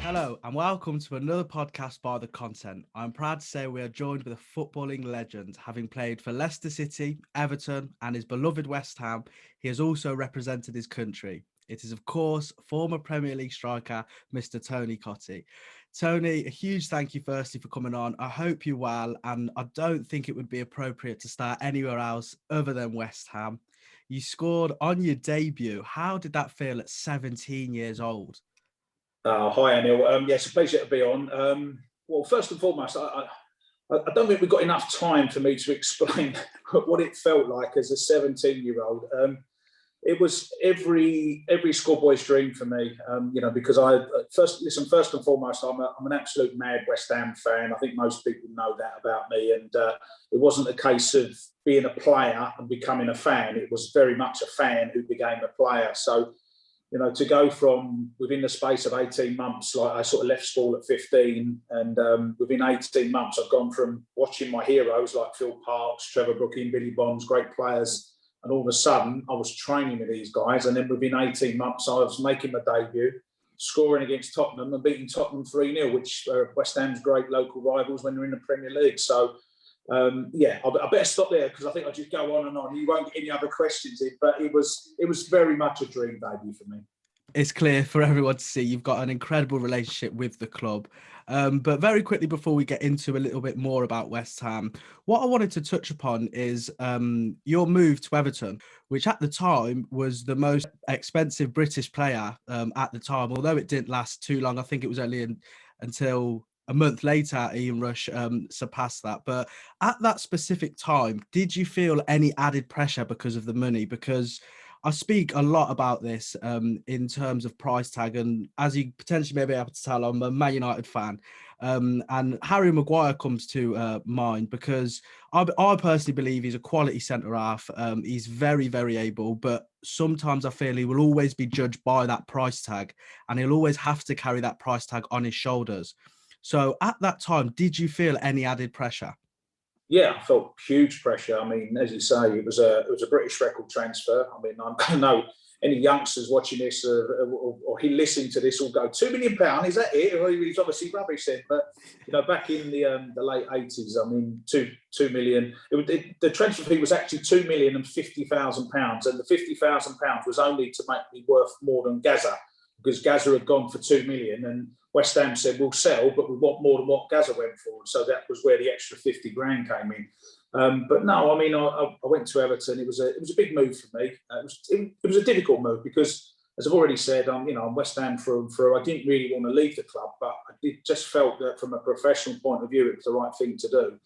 Hello and welcome to another podcast by The Content. I'm proud to say we are joined with a footballing legend. Having played for Leicester City, Everton and his beloved West Ham, he has also represented his country. It is, of course, former Premier League striker, Mr. Tony Cottee. Tony, a huge thank you firstly for coming on. I hope you're well, and I don't think it would be appropriate to start anywhere else other than West Ham. You scored on your debut. How did that feel at 17 years old? Hi, Anil. Yes, a pleasure to be on. Well, first and foremost, I don't think we've got enough time for me to explain what it felt like as a 17-year-old. It was every schoolboy's dream for me, because first and foremost, I'm an absolute mad West Ham fan. I think most people know that about me. And it wasn't a case of being a player and becoming a fan. It was very much a fan who became a player. So, to go from within the space of 18 months, like I sort of left school at 15 and within 18 months, I've gone from watching my heroes like Phil Parkes, Trevor Brooking, Billy Bonds, great players. And all of a sudden I was training with these guys. And then within 18 months, I was making my debut, scoring against Tottenham and beating Tottenham 3-0, which are West Ham's great local rivals when they're in the Premier League. So, I better stop there because I think I'll just go on and on. You won't get any other questions in, but it was very much a dream debut for me. It's clear for everyone to see you've got an incredible relationship with the club. But very quickly, before we get into a little bit more about West Ham, what I wanted to touch upon is your move to Everton, which at the time was the most expensive British player at the time, although it didn't last too long. I think it was only until a month later, Ian Rush surpassed that. But at that specific time, did you feel any added pressure because of the money? Because I speak a lot about this in terms of price tag. And as you potentially may be able to tell, I'm a Man United fan. And Harry Maguire comes to mind because I personally believe he's a quality centre-half. He's very, very able, but sometimes I feel he will always be judged by that price tag and he'll always have to carry that price tag on his shoulders. So at that time, did you feel any added pressure? Yeah, I felt huge pressure. I mean, as you say, it was a British record transfer. I mean, I know any youngsters watching this or he listening to this will go, £2 million, is that it? Or he's obviously rubbish then. But back in the late 80s, I mean, 2 million. The transfer fee was actually £2,050,000, and the £50,000 was only to make me worth more than Gaza, because Gaza had gone for 2 million and West Ham said, we'll sell, but we want more than what Gaza went for. So that was where the extra 50 grand came in. But no, I mean, I went to Everton. It was a big move for me. It was a difficult move because, as I've already said, I'm West Ham through and through. I didn't really want to leave the club, but I just felt that from a professional point of view, it was the right thing to do.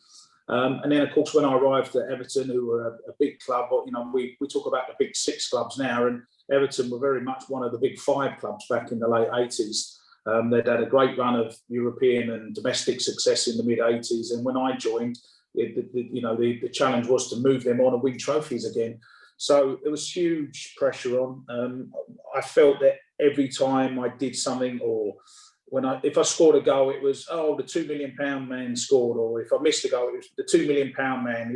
And then, of course, when I arrived at Everton, who were a big club, we talk about the big 6 clubs now, and Everton were very much one of the big 5 clubs back in the late 80s. They'd had a great run of European and domestic success in the mid-80s. And when I joined, the challenge was to move them on and win trophies again. So there was huge pressure on. I felt that every time I did something, or if I scored a goal, it was, the £2 million man scored, or if I missed a goal, it was the £2 million man.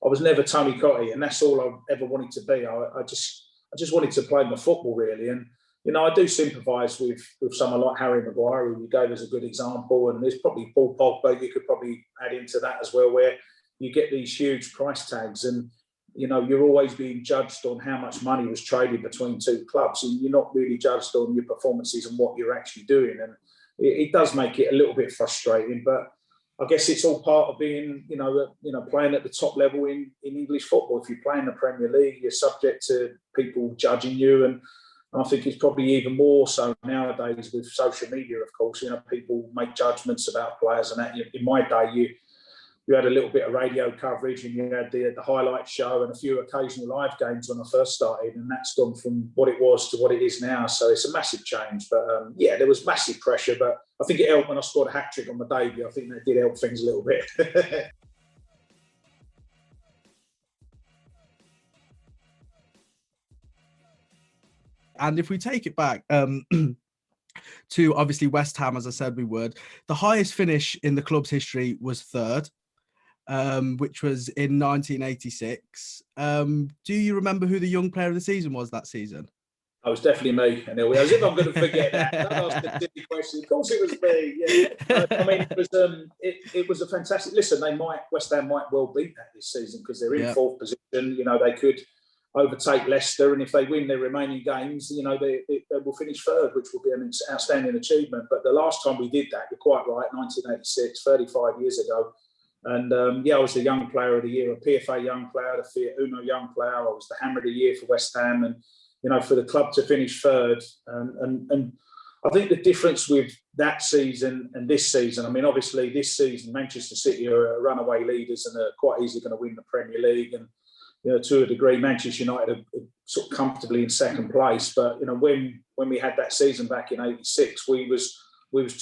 I was never Tony Cottee, and that's all I ever wanted to be. I just wanted to play my football, really. And I do sympathise with someone like Harry Maguire, who you gave as a good example, and there's probably Paul Pogba you could probably add into that as well, where you get these huge price tags and, you're always being judged on how much money was traded between 2 clubs, and you're not really judged on your performances and what you're actually doing. And it does make it a little bit frustrating, but I guess it's all part of being, playing at the top level in English football. If you play in the Premier League, you're subject to people judging you, and I think it's probably even more so nowadays with social media, of course. People make judgments about players and that. In my day, you had a little bit of radio coverage and you had the highlight show and a few occasional live games when I first started, and that's gone from what it was to what it is now. So it's a massive change. But there was massive pressure, but I think it helped when I scored a hat-trick on my debut. I think that did help things a little bit. And if we take it back to obviously West Ham, as I said we would, the highest finish in the club's history was 3rd. which was in 1986. Do you remember who the young player of the season was that season? Oh, it was definitely me. And as if I'm going to forget that. Don't ask a silly question. Of course, it was me. Yeah. I mean, it was a fantastic. Listen, West Ham might well beat that this season because they're in fourth position. They could overtake Leicester, and if they win their remaining games, they will finish third, which will be an outstanding achievement. But the last time we did that, you're quite right, 1986, 35 years ago. And I was the Young Player of the Year, a PFA Young Player, the Fiat Uno Young Player. I was the Hammer of the Year for West Ham, and for the club to finish third. And I think the difference with that season and this season, I mean, obviously this season, Manchester City are runaway leaders and are quite easily going to win the Premier League. And, to a degree, Manchester United are sort of comfortably in second place. But, when we had that season back in 86, we was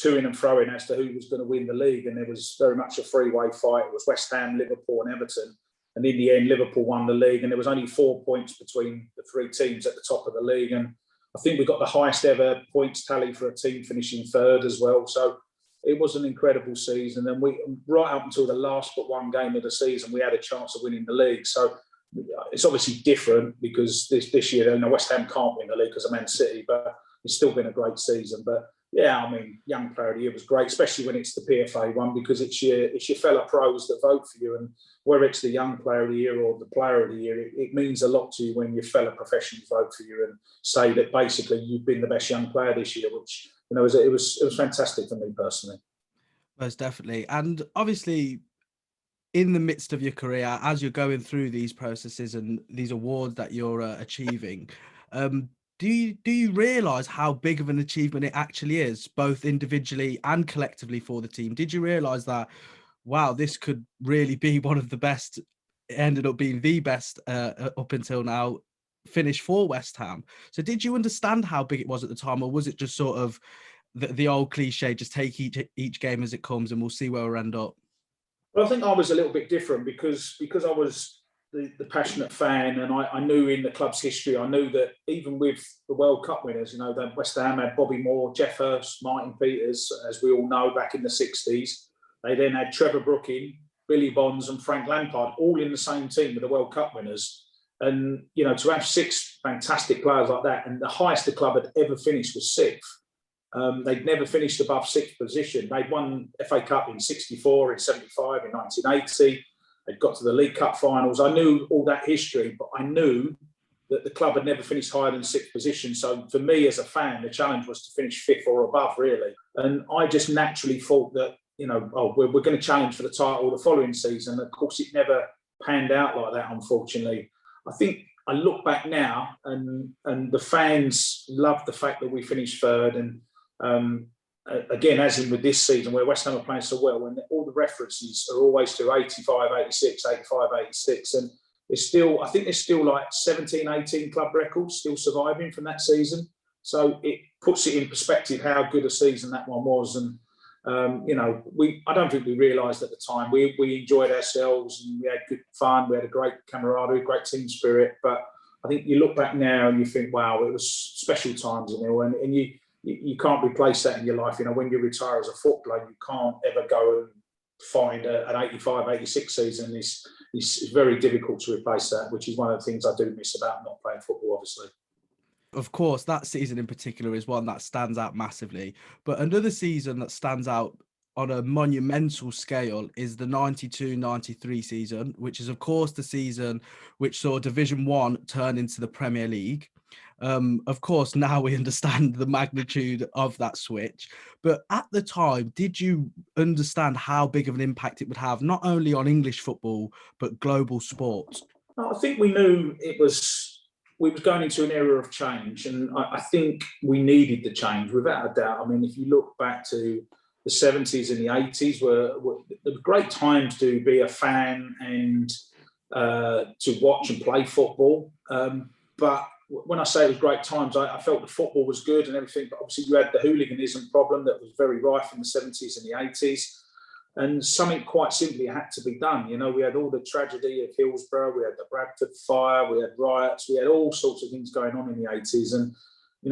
to-ing and fro-ing as to who was going to win the league. And there was very much a three-way fight. It was West Ham, Liverpool and Everton. And in the end, Liverpool won the league, and there was only 4 points between the three teams at the top of the league. And I think we got the highest ever points tally for a team finishing third as well. So it was an incredible season. And we, right up until the last but one game of the season, we had a chance of winning the league. So it's obviously different because this year, West Ham can't win the league because of Man City, but it's still been a great season. But yeah, I mean, Young Player of the Year was great, especially when it's the PFA one, because it's your fellow pros that vote for you. And whether it's the Young Player of the Year or the Player of the Year, it means a lot to you when your fellow professionals vote for you and say that basically you've been the best young player this year, which it was fantastic for me personally. Most definitely. And obviously, in the midst of your career, as you're going through these processes and these awards that you're achieving, do you realise how big of an achievement it actually is, both individually and collectively for the team? Did you realise that, wow, this could really be one of the best? It ended up being the best up until now, finish for West Ham. So did you understand how big it was at the time, or was it just sort of the old cliche, just take each game as it comes and we'll see where we end up? Well, I think I was a little bit different because I was the passionate fan, and I knew in the club's history, I knew that even with the World Cup winners, that West Ham had Bobby Moore, Jeff Hurst, Martin Peters, as we all know, back in the 60s. They then had Trevor Brooking, Billy Bonds and Frank Lampard, all in the same team with the World Cup winners. And, to have six fantastic players like that, and the highest the club had ever finished was sixth. They'd never finished above sixth position. They'd won FA Cup in 64, in 75, in 1980. They'd got to the League Cup finals. I knew all that history, but I knew that the club had never finished higher than sixth position. So for me as a fan, the challenge was to finish fifth or above, really. And I just naturally thought that, we're going to challenge for the title the following season. Of course, it never panned out like that, unfortunately. I think I look back now and the fans loved the fact that we finished third. And again, as in with this season where West Ham are playing so well, and all the references are always to 85, 86, 85, 86. And I think there's still like 17, 18 club records still surviving from that season. So it puts it in perspective how good a season that one was. And, I don't think we realised at the time. We enjoyed ourselves and we had good fun. We had a great camaraderie, great team spirit. But I think you look back now and you think, wow, it was special times, and you can't replace that in your life. When you retire as a footballer, you can't ever go and find an 85, 86 season. It's very difficult to replace that, which is one of the things I do miss about not playing football, obviously. Of course, that season in particular is one that stands out massively. But another season that stands out on a monumental scale is the 92-93 season, which is, of course, the season which saw Division 1 turn into the Premier League. Of course, now we understand the magnitude of that switch. But at the time, did you understand how big of an impact it would have, not only on English football, but global sport? I think we knew we were going into an era of change, and I think we needed the change without a doubt. I mean, if you look back to the 70s and the 80s, were great times to be a fan and to watch and play football. But when I say it was great times, I felt the football was good and everything, but obviously you had the hooliganism problem that was very rife in the 70s and the 80s. And something quite simply had to be done. We had all the tragedy of Hillsborough, we had the Bradford fire, we had riots, we had all sorts of things going on in the 80s. And,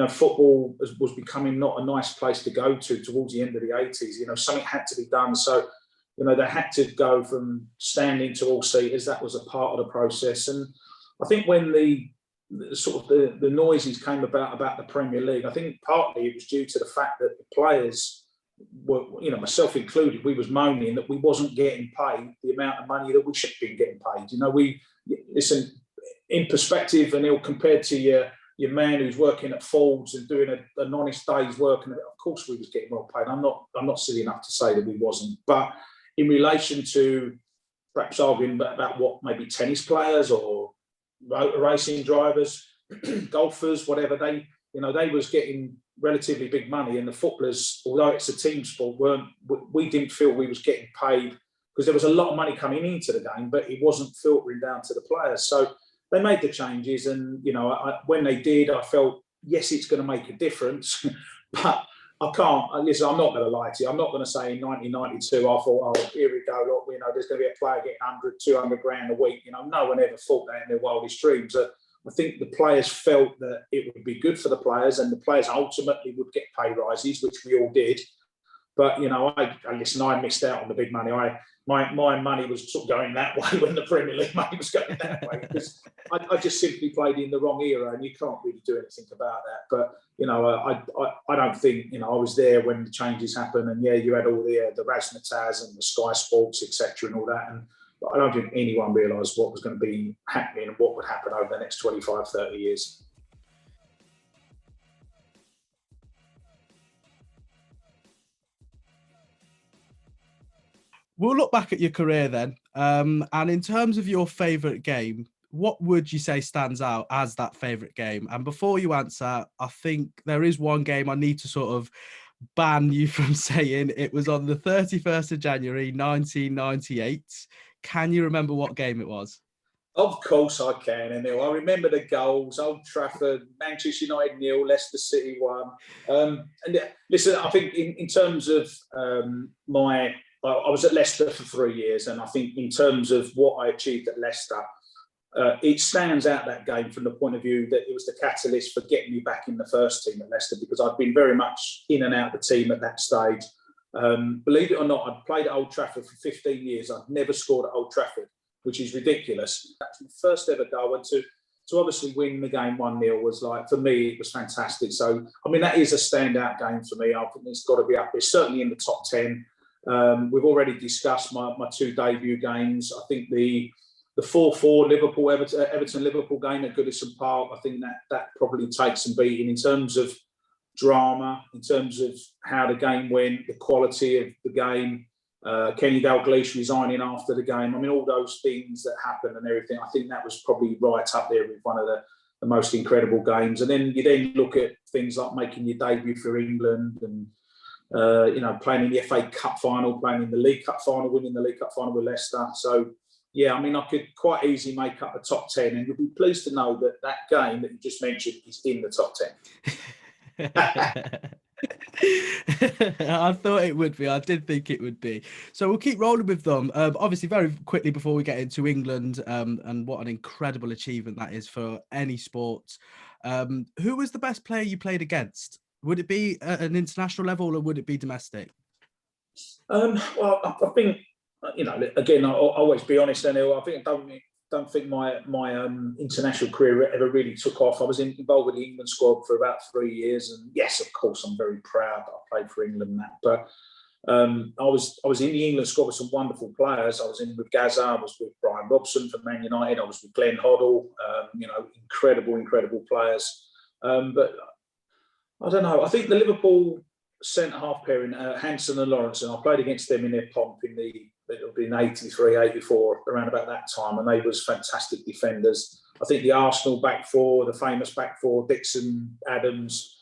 football was becoming not a nice place to go to towards the end of the 80s. Something had to be done. So, You know, they had to go from standing to all seaters. That was a part of the process. And I think when the noises came about the Premier League, I think partly it was due to the fact that the players were, you know, myself included, we was moaning that we wasn't getting paid the amount of money that we should have been getting paid. You know, listen, in perspective, and compared to your man who's working at Ford's and doing an honest day's work, and of course we was getting well paid. I'm not silly enough to say that we wasn't, but in relation to perhaps arguing about what maybe tennis players or motor racing drivers, golfers, whatever, they was getting relatively big money, and the footballers, although it's a team sport, we didn't feel we was getting paid because there was a lot of money coming into the game, but it wasn't filtering down to the players. So they made the changes, and you know, when they did, I felt, yes, it's going to make a difference, but I can't. Listen, I'm not going to lie to you. I'm not going to say in 1992 I thought, oh, here we go, look, you know, there's going to be a player getting 100, 200 grand a week. You know, no one ever thought that in their wildest dreams. I think the players felt that it would be good for the players, and the players ultimately would get pay rises, which we all did. But you know, I missed out on the big money. My money was sort of going that way when the Premier League money was going that way, because I just simply played in the wrong era, and you can't really do anything about that. But you know, I don't think, you know, I was there when the changes happened, and yeah, you had all the Razzmatazz and the Sky Sports, etc., and all that, and I don't think anyone realised what was going to be happening and what would happen over the next 25, 30 years. We'll look back at your career then. And in terms of your favourite game, what would you say stands out as that favourite game? And before you answer, I think there is one game I need to sort of ban you from saying. It was on the 31st of January, 1998. Can you remember what game it was? Of course I can, Emil. I remember the goals: Old Trafford, Manchester United 0, Leicester City 1. And listen, I think in terms of I was at Leicester for 3 years, and I think in terms of what I achieved at Leicester, it stands out, that game, from the point of view that it was the catalyst for getting me back in the first team at Leicester, because I'd been very much in and out of the team at that stage. Believe it or not, I'd played at Old Trafford for 15 years. I'd never scored at Old Trafford, which is ridiculous. That's my first ever goal, and to obviously win the game 1-0 was, like, for me, it was fantastic. So, I mean, that is a standout game for me. I think it's got to be up there, certainly in the top 10. We've already discussed my two debut games. I think the 4-4 Everton-Liverpool game at Goodison Park, I think that probably takes some beating in terms of drama, in terms of how the game went, the quality of the game, Kenny Dalglish resigning after the game. I mean, all those things that happened and everything, I think that was probably right up there with one of the most incredible games. And then you look at things like making your debut for England and you know, playing in the FA Cup final, playing in the League Cup final, winning the League Cup final with Leicester. So, yeah, I mean, I could quite easily make up the top 10, and you'll be pleased to know that game that you just mentioned is in the top 10. I thought it would be. I did think it would be. So we'll keep rolling with them. Obviously, very quickly before we get into England, and what an incredible achievement that is for any sport. Who was the best player you played against? Would it be at an international level, or would it be domestic? Well, I think, you know, again, I'll always be honest, Daniel. I don't think my international career ever really took off. I was involved with the England squad for about 3 years, and yes, of course, I'm very proud that I played for England and that. But I was in the England squad with some wonderful players. I was in with Gazza, I was with Brian Robson for Man United, I was with Glenn Hoddle. You know, incredible players. But I don't know. I think the Liverpool centre-half pairing, Hansen and Lawrence, I played against them in their pomp in 83, 84, around about that time, and they was fantastic defenders. I think the Arsenal back four, the famous back four, Dixon, Adams,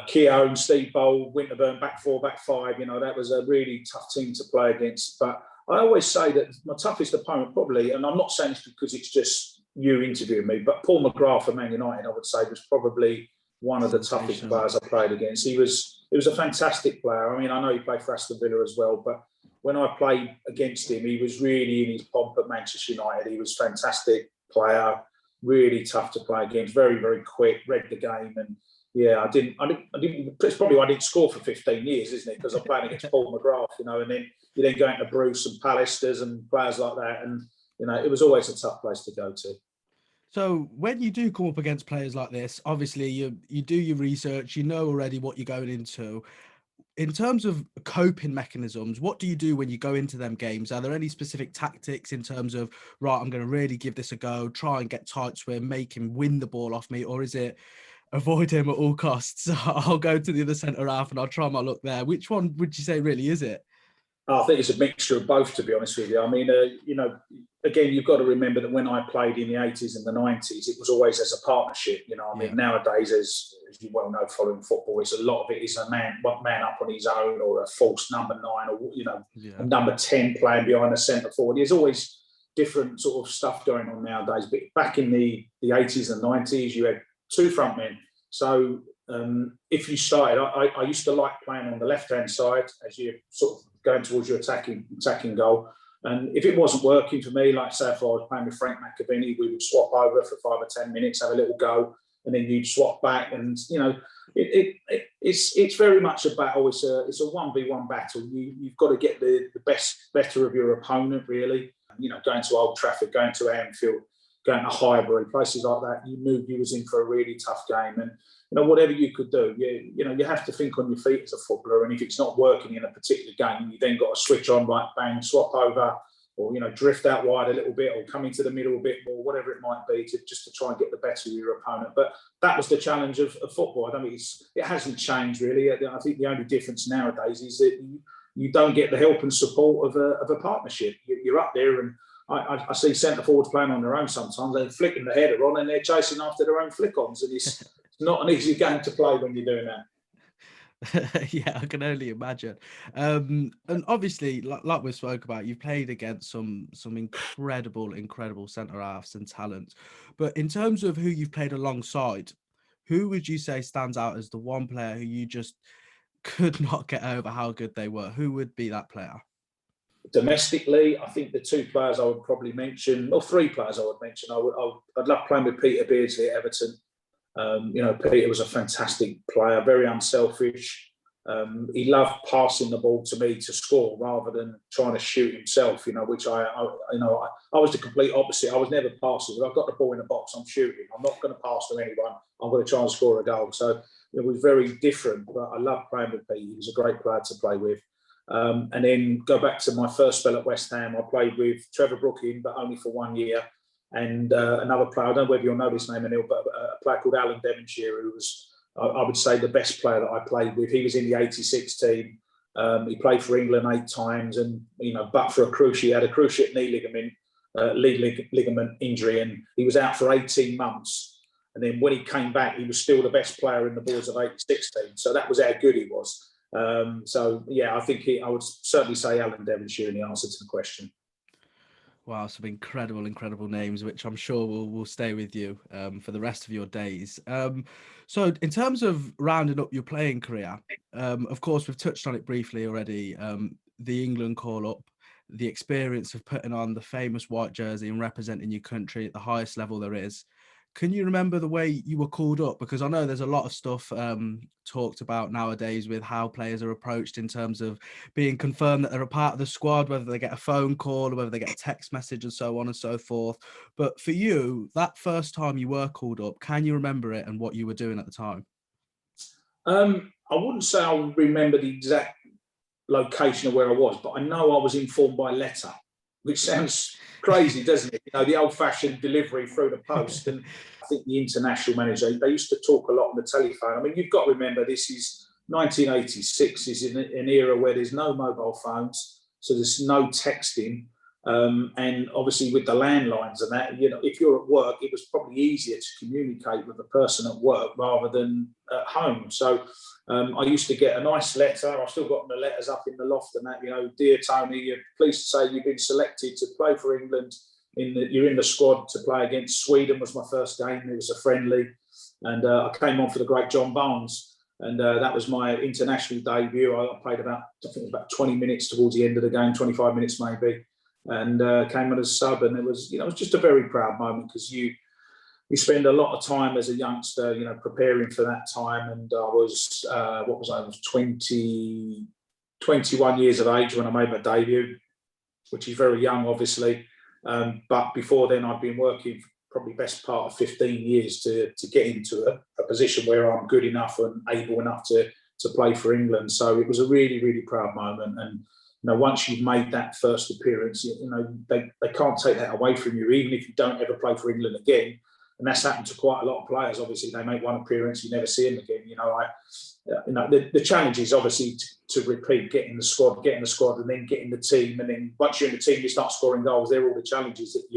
Keown, Steve Bold, Winterburn, back four, back five, you know, that was a really tough team to play against. But I always say that my toughest opponent probably, and I'm not saying this because it's just you interviewing me, but Paul McGrath for Man United, I would say, was probably one of the toughest players I played against. He was a fantastic player. I mean, I know he played for Aston Villa as well, but when I played against him, he was really in his pomp at Manchester United. He was a fantastic player, really tough to play against, very, very quick, read the game. And, Yeah, I didn't. It's probably why I didn't score for 15 years, isn't it? Because I'm playing against Paul McGrath, and then you then go into Bruce and Palisters and players like that, and it was always a tough place to go to. So when you do come up against players like this, obviously you do your research, you know already what you're going into. In terms of coping mechanisms, what do you do when you go into them games? Are there any specific tactics in terms of, right, I'm going to really give this a go, try and get tight to him, make him win the ball off me? Or is it avoid him at all costs? I'll go to the other centre half and I'll try my luck there. Which one would you say really is it? I think it's a mixture of both, to be honest with you. I mean, again, you've got to remember that when I played in the 80s and the 90s, it was always as a partnership. I mean, nowadays, as you well know, following football, a lot of it is a man up on his own, or a false number 9, or a number 10 playing behind a centre forward. There's always different sort of stuff going on nowadays. But back in the 80s and 90s, you had 2 front men. So if you started, I used to like playing on the left-hand side as you sort of going towards your attacking goal. And if it wasn't working for me, like say if I was playing with Frank McAviney, we would swap over for 5 or 10 minutes, have a little go, and then you'd swap back. And it's very much a battle. It's a 1v1 battle. You've got to get the better of your opponent, really. Going to Old Trafford, going to Anfield, going to Highbury, places like that, you knew you was in for a really tough game. And whatever you could do, you have to think on your feet as a footballer. And if it's not working in a particular game, you then got to switch on, like bang, swap over, or drift out wide a little bit, or come into the middle a bit more, whatever it might be, just to try and get the better of your opponent. But that was the challenge of football. I don't think it hasn't changed really. I think the only difference nowadays is that you don't get the help and support of a partnership. You're up there, and I see centre forwards playing on their own sometimes. They're flicking the header on and they're chasing after their own flick-ons, and it's not an easy game to play when you're doing that. Yeah, I can only imagine. And obviously, like we spoke about, you've played against some incredible centre halves and talent. But in terms of who you've played alongside, who would you say stands out as the one player who you just could not get over how good they were? Who would be that player? Domestically, I think the 2 players I would probably mention, or 3 players I would mention. I'd love playing with Peter Beardsley at Everton. Peter was a fantastic player, very unselfish. He loved passing the ball to me to score rather than trying to shoot himself. Which I was the complete opposite. I was never passing. When I've got the ball in the box, I'm shooting. I'm not going to pass to anyone. I'm going to try and score a goal. So it was very different. But I loved playing with Peter. He was a great player to play with. And then go back to my first spell at West Ham. I played with Trevor Brooking, but only for 1 year. And another player, I don't know whether you'll know this name, Anil, but a player called Alan Devonshire, who was, I would say, the best player that I played with. He was in the 86 team. He played for England 8 times, and but for a cruciate, he had a cruciate knee ligament injury, and he was out for 18 months. And then when he came back, he was still the best player in the Boards of 86 team. So that was how good he was. I think I would certainly say Alan Devonshire in the answer to the question. Wow, some incredible names, which I'm sure will stay with you for the rest of your days. So in terms of rounding up your playing career, of course, we've touched on it briefly already, the England call-up, the experience of putting on the famous white jersey and representing your country at the highest level there is. Can you remember the way you were called up? Because I know there's a lot of stuff talked about nowadays with how players are approached in terms of being confirmed that they're a part of the squad, whether they get a phone call or whether they get a text message and so on and so forth. But for you, that first time you were called up, can you remember it and what you were doing at the time? I wouldn't say I remember the exact location of where I was, but I know I was informed by letter, which sounds crazy, doesn't it? The old-fashioned delivery through the post. And I think the international manager, they used to talk a lot on the telephone. I mean, you've got to remember, this is 1986, is in an era where there's no mobile phones, so there's no texting. And obviously with the landlines and that, if you're at work, it was probably easier to communicate with the person at work rather than at home. So I used to get a nice letter. I've still got the letters up in the loft and that, dear Tony, you're pleased to say you've been selected to play for England. You're in the squad to play against Sweden was my first game. It was a friendly. And I came on for the great John Barnes. And that was my international debut. I played about 20 minutes towards the end of the game, 25 minutes maybe. And came on as sub, and it was just a very proud moment because you spend a lot of time as a youngster, preparing for that time. And I was, I was 21 years of age when I made my debut, which is very young, obviously. But before then, I'd been working probably best part of 15 years to get into a position where I'm good enough and able enough to play for England. So it was a really, really proud moment. And once you've made that first appearance, they can't take that away from you, even if you don't ever play for England again. And that's happened to quite a lot of players. Obviously, they make one appearance, you never see them again. The challenge is obviously to repeat, getting the squad, and then getting the team. And then once you're in the team, you start scoring goals. They're all the challenges that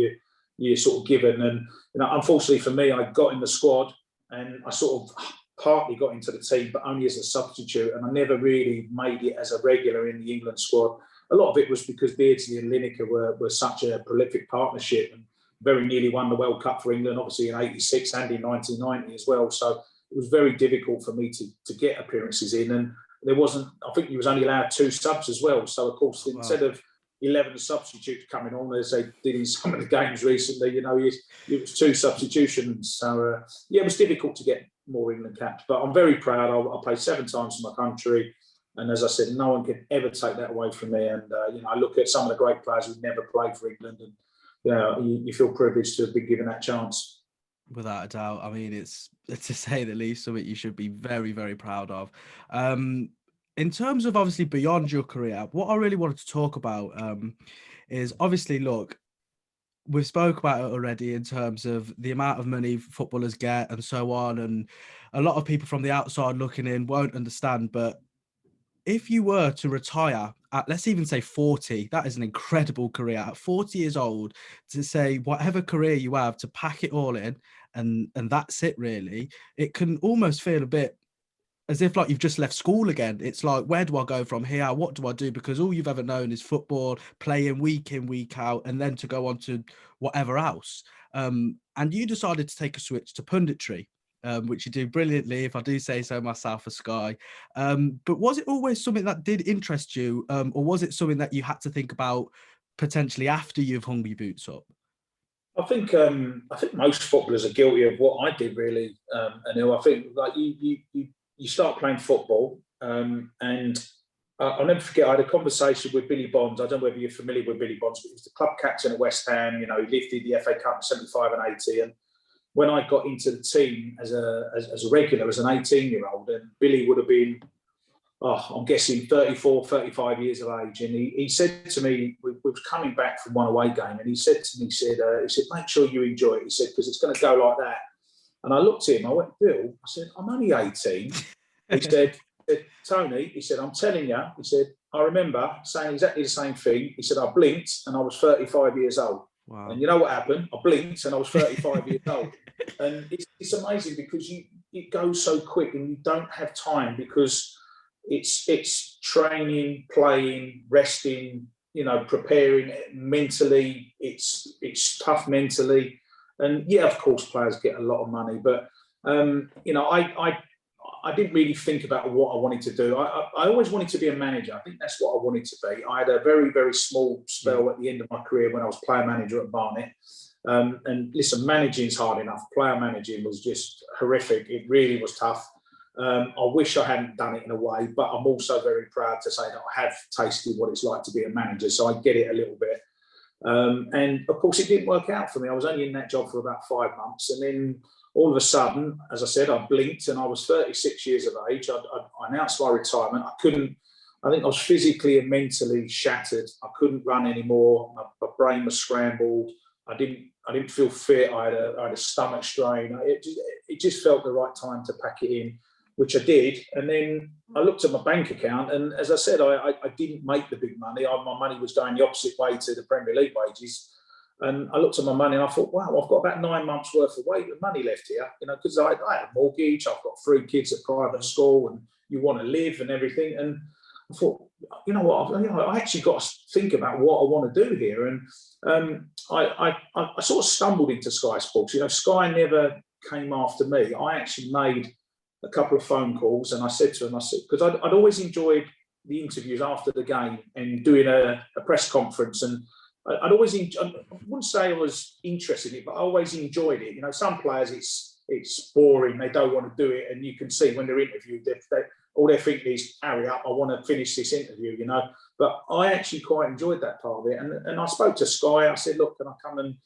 you're sort of given. And unfortunately for me, I got in the squad, and I sort of partly got into the team, but only as a substitute. And I never really made it as a regular in the England squad. A lot of it was because Beardsley and Lineker were such a prolific partnership, and very nearly won the World Cup for England, obviously in '86 and in 1990 as well. So it was very difficult for me to get appearances in. And there wasn't, I think he was only allowed 2 subs as well. So of course, instead of 11 substitutes coming on, as they did in some of the games recently, it was 2 substitutions. So it was difficult to get more England caps. But I'm very proud. I played 7 times for my country. And as I said, no one can ever take that away from me. And, I look at some of the great players who never played for England, and you feel privileged to have been given that chance. Without a doubt. I mean, it's, to say the least, something you should be very, very proud of. In terms of obviously beyond your career, what I really wanted to talk about is obviously, look, we've spoke about it already in terms of the amount of money footballers get and so on. And a lot of people from the outside looking in won't understand, but if you were to retire at, let's even say 40, that is an incredible career. At 40 years old, to say whatever career you have, to pack it all in and that's it really, it can almost feel a bit as if like you've just left school again. It's like, where do I go from here? What do I do? Because all you've ever known is football, playing week in, week out, and then to go on to whatever else. And you decided to take a switch to punditry. Which you do brilliantly, if I do say so myself, for Sky. But was it always something that did interest you, or was it something that you had to think about potentially after you've hung your boots up? I think most footballers are guilty of what I did, really. Anil, I think like you start playing football, and I'll never forget. I had a conversation with Billy Bonds. I don't know whether you're familiar with Billy Bonds, but he was the club captain at West Ham. He lifted the FA Cup in '75 and '80, and when I got into the team as a regular, as an 18-year-old, and Billy would have been, I'm guessing 34, 35 years of age. And he said to me, we were coming back from one away game, and he said to me, he said, make sure you enjoy it. He said, because it's going to go like that. And I looked at him, I went, Bill, I said, I'm only 18. He said, Tony, he said, I'm telling you, he said, I remember saying exactly the same thing. He said, I blinked and I was 35 years old. Wow. And you know what happened? I blinked and I was 35 years old. And it's amazing because it goes so quick and you don't have time, because it's training, playing, resting, preparing mentally. It's tough mentally. And yeah, of course, players get a lot of money, but I didn't really think about what I wanted to do. I always wanted to be a manager. I think that's what I wanted to be. I had a very, very small spell at the end of my career when I was player manager at Barnet. And listen, managing is hard enough. Player managing was just horrific. It really was tough. I wish I hadn't done it in a way, but I'm also very proud to say that I have tasted what it's like to be a manager, so I get it a little bit. And of course, it didn't work out for me. I was only in that job for about 5 months, and then all of a sudden, as I said, I blinked and I was 36 years of age. I announced my retirement. I think I was physically and mentally shattered. I couldn't run anymore. My brain was scrambled. I didn't feel fit. I had a stomach strain. It just felt the right time to pack it in, which I did. And then I looked at my bank account, and as I said, I didn't make the big money. My money was going the opposite way to the Premier League wages. And I looked at my money and I thought, wow, I've got about 9 months worth of money left here, because I had a mortgage, I've got 3 kids at private school, and you want to live and everything. And I thought, you know what, I actually got to think about what I want to do here. And I sort of stumbled into Sky Sports. Sky never came after me. I actually made a couple of phone calls, and I said to them, because I'd always enjoyed the interviews after the game and doing a press conference, and I'd always, I wouldn't say I was interested in it, but I always enjoyed it. You know, some players, it's boring. They don't want to do it. And you can see when they're interviewed, all they're thinking is, hurry up, I want to finish this interview, you know. But I actually quite enjoyed that part of it. And I spoke to Sky. I said, look, can I come and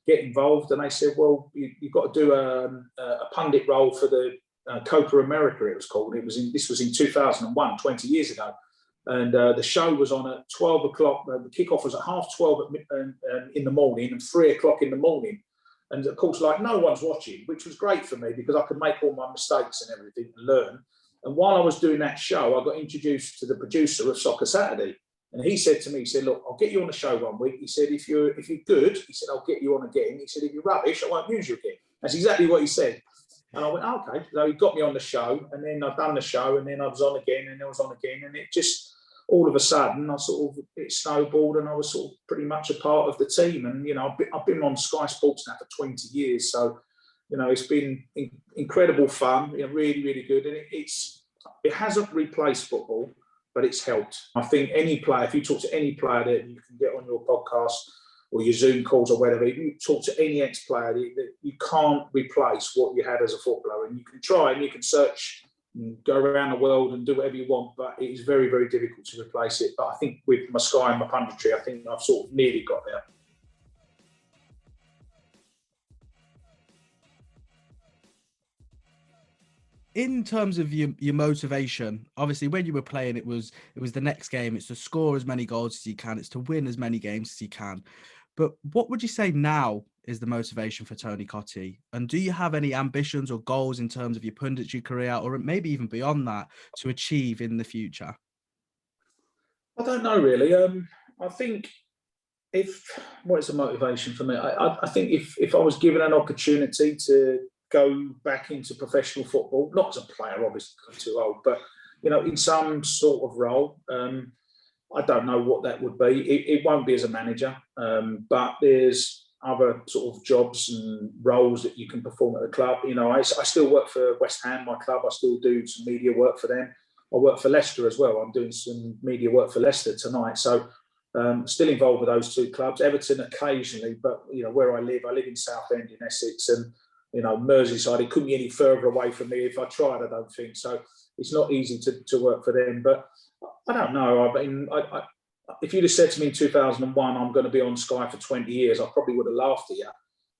get involved? And they said, well, you've got to do a pundit role for the Copa America, it was called. This was in 2001, 20 years ago. And the show was on at 12 o'clock. The kickoff was at 12:30 in the morning and 3 o'clock in the morning. And of course, like, no one's watching, which was great for me because I could make all my mistakes and everything and learn. And while I was doing that show, I got introduced to the producer of Soccer Saturday. And he said to me, he said, look, I'll get you on the show one week. He said, if you're good, he said, I'll get you on again. He said, if you're rubbish, I won't use you again. That's exactly what he said. And I went, okay. So he got me on the show, and then I've done the show, and then I was on again, and I was on again. And it just, all of a sudden, it snowballed, and I was sort of pretty much a part of the team. And, you know, I've been on Sky Sports now for 20 years. So, you know, it's been incredible fun, you know, really, really good. And it hasn't replaced football, but it's helped. I think any player, if you talk to any player that you can get on your podcast or your Zoom calls or whatever, if you talk to any ex-player, you can't replace what you had as a footballer. And you can try and you can search and go around the world and do whatever you want, but it is very, very difficult to replace it. But I think with my Sky and my punditry, I think I've sort of nearly got there. In terms of your motivation, obviously when you were playing, it was the next game. It's to score as many goals as you can. It's to win as many games as you can. But what would you say now is the motivation for Tony Cottee? And do you have any ambitions or goals in terms of your punditry career, or maybe even beyond that, to achieve in the future? I don't know, really. I think what is the motivation for me? I think if I was given an opportunity to go back into professional football, not as a player, obviously, because I'm too old, but, you know, in some sort of role, I don't know what that would be. It won't be as a manager, but there's other sort of jobs and roles that you can perform at the club. You know, I still work for West Ham, my club. I still do some media work for them. I work for Leicester as well. I'm doing some media work for Leicester tonight. So still involved with those two clubs. Everton occasionally, but, you know, where I live in Southend in Essex, and, you know, Merseyside, it couldn't be any further away from me if I tried, I don't think. So it's not easy to work for them. But I don't know. I mean, if you'd have said to me in 2001, I'm going to be on Sky for 20 years, I probably would have laughed at you.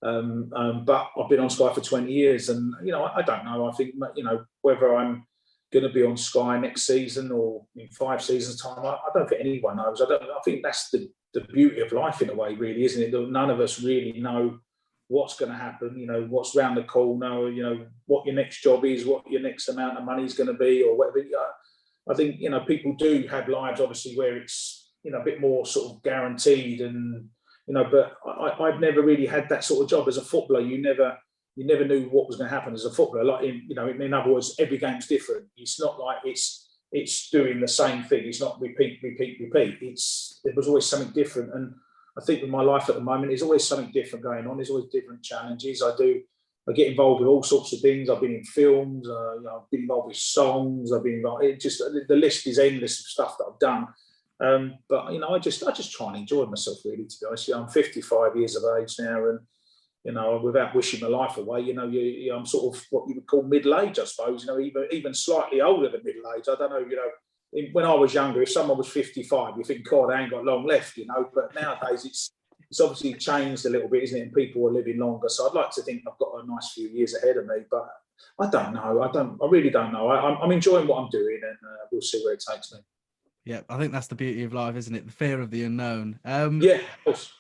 But I've been on Sky for 20 years, and, you know, I don't know. I think, you know, whether I'm going to be on Sky next season or in 5 seasons' time, I don't think anyone knows. I think that's the beauty of life in a way, really, isn't it? That none of us really know what's going to happen, you know, what's round the corner, you know, what your next job is, what your next amount of money is going to be, or whatever. I think, you know, people do have lives, obviously, where it's, you know, a bit more sort of guaranteed, and, you know, but I've never really had that sort of job as a footballer. You never knew what was going to happen as a footballer. Like, you know, in other words, every game's different. It's not like it's doing the same thing. It's not repeat. There was always something different. And I think with my life at the moment, there's always something different going on. There's always different challenges. I get involved with all sorts of things. I've been in films. You know, I've been involved with songs. I've been involved. The list is endless of stuff that I've done. But, you know, I just try and enjoy myself, really. To be honest, you know, I'm 55 years of age now, and, you know, without wishing my life away, you know, I'm sort of what you would call middle age, I suppose. You know, even slightly older than middle age. I don't know. You know, when I was younger, if someone was 55, you think, God, I ain't got long left. You know, but nowadays it's obviously changed a little bit, isn't it? And people are living longer. So I'd like to think I've got a nice few years ahead of me, but I don't know. I really don't know. I'm enjoying what I'm doing, and we'll see where it takes me. Yeah, I think that's the beauty of life, isn't it? The fear of the unknown. Yeah, of course.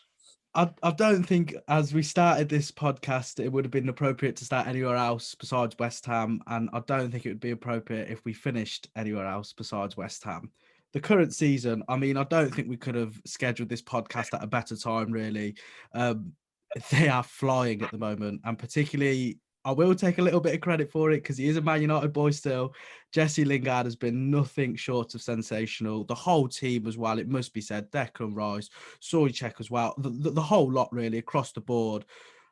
I don't think, as we started this podcast, it would have been appropriate to start anywhere else besides West Ham, and I don't think it would be appropriate if we finished anywhere else besides West Ham. The current season, I mean, I don't think we could have scheduled this podcast at a better time, really. They are flying at the moment, and particularly, I will take a little bit of credit for it because he is a Man United boy still. Jesse Lingard has been nothing short of sensational. The whole team as well, it must be said. Declan Rice, Souček as well. The whole lot, really, across the board.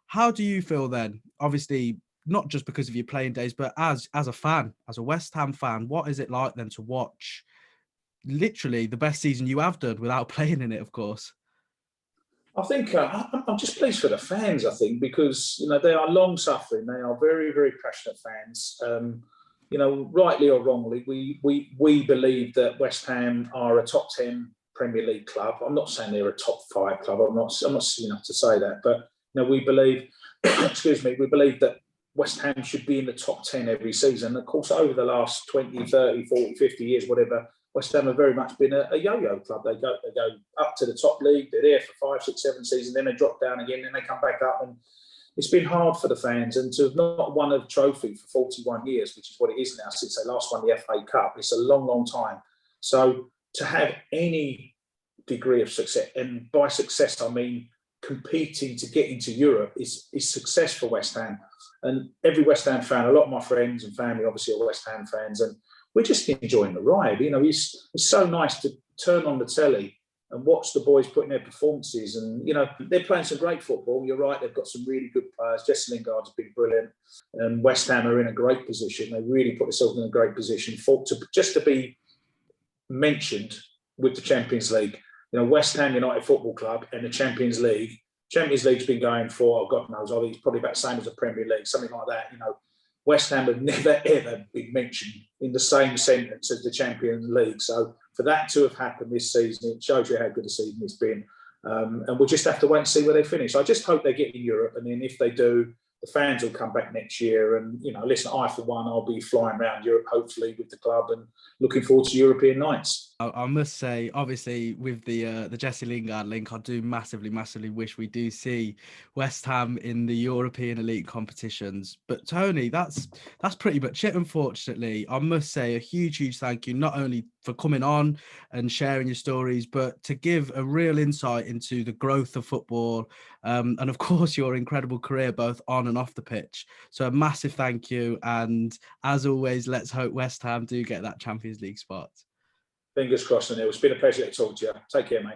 How do you feel then? Obviously, not just because of your playing days, but as a fan, as a West Ham fan, what is it like then to watch literally the best season you have done without playing in it, of course? I think I'm just pleased for the fans. I think because they are long suffering. They are very, very passionate fans. Rightly or wrongly, we believe that West Ham are a top 10 Premier League club. I'm not saying they're a top 5 club. I'm not silly enough to say that. But we believe, we believe that West Ham should be in the top 10 every season. Of course, over the last 20, 30, 40, 50 years, whatever, West Ham have very much been a yo-yo club. They go up to the top league. They're there for 5, 6, 7 seasons. Then they drop down again. Then they come back up. And it's been hard for the fans. And to have not won a trophy for 41 years, which is what it is now since they last won the FA Cup, it's a long, long time. So to have any degree of success, and by success I mean competing to get into Europe, is success for West Ham. And every West Ham fan, a lot of my friends and family obviously are West Ham fans, and we're just enjoying the ride. It's so nice to turn on the telly and watch the boys putting their performances. And, they're playing some great football. You're right, they've got some really good players. Jesse Lingard's been brilliant. And West Ham are in a great position. They really put themselves in a great position to be mentioned with the Champions League. West Ham United Football Club and the Champions League. Champions League's been going for, God knows, it's probably about the same as the Premier League, something like that. West Ham have never, ever been mentioned in the same sentence as the Champions League. So for that to have happened this season, it shows you how good a season it's been. And we'll just have to wait and see where they finish. I just hope they get in Europe. And then if they do, the fans will come back next year. And, listen, I, for one, I'll be flying around Europe, hopefully, with the club and looking forward to European nights. I must say, obviously, with the Jesse Lingard link, I do massively, massively wish we do see West Ham in the European elite competitions. But Tony, that's pretty much it, unfortunately. I must say a huge, huge thank you, not only for coming on and sharing your stories, but to give a real insight into the growth of football and, of course, your incredible career, both on and off the pitch. So a massive thank you. And as always, let's hope West Ham do get that Champions League spot. Fingers crossed, Neil. It's been a pleasure to talk to you. Take care, mate.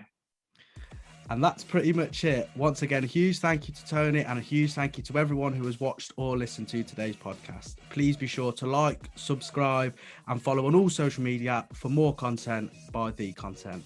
And that's pretty much it. Once again, a huge thank you to Tony and a huge thank you to everyone who has watched or listened to today's podcast. Please be sure to like, subscribe and follow on all social media for more content by The Content.